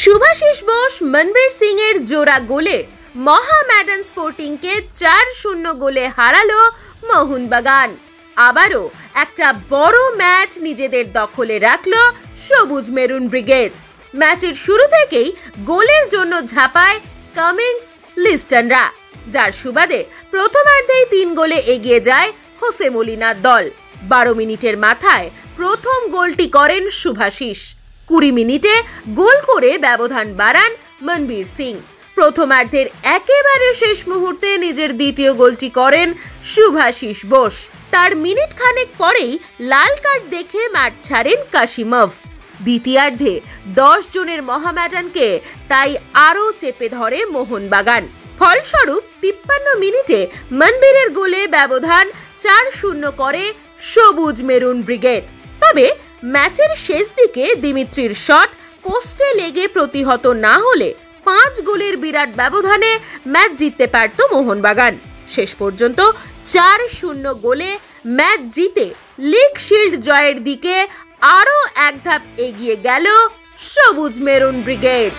শুভাশিস বোস মনবীর সিং এর জোড়া গোলে মহামেডান স্পোর্টিংকে 4-0 গোলে হারালো মোহনবাগান। আবারও একটা বড় ম্যাচ নিজেদের দখলে রাখলো সবুজ মেরুন ব্রিগেড। ম্যাচের শুরু থেকেই গোলের জন্য ঝাঁপায় কামিংস লিস্টনরা, যার সুবাদে প্রথমার্ধেই 3 গোলে এগিয়ে যায় হোসে মলিনার দল। 12 মিনিটের মাথায় প্রথম গোলটি করেন শুভাশিস। 20 মিনিটে গোল করে ব্যবধান বাড়ান মনবীর সিং। প্রথমার্ধের একেবারে শেষ মুহূর্তে নিজের দ্বিতীয় গোলটি করেন শুভাশিস বোস। তার মিনিট খানেক পরেই লাল কার্ড দেখে মাঠ ছাড়েন কাশিমভ। দ্বিতীয়ার্ধে 10 জনের মহামেডানকে তাই আরও চেপে ধরে মোহনবাগান। ফলস্বরূপ 53 মিনিটে মনবীরের গোলে ব্যবধান 4-0 করে সবুজ মেরুন ব্রিগেড। তবে ম্যাচের শেষ দিকে দিমিত্রির শট পোস্টে লেগে প্রতিহত না হলে 5 গোলের বিরাট ব্যবধানে ম্যাচ জিততে পারত মোহনবাগান। শেষ পর্যন্ত 4-0 গোলে ম্যাচ জিতে লিগ শিল্ড জয়ের দিকে আরও এক ধাপ এগিয়ে গেল সবুজ মেরুন ব্রিগেড।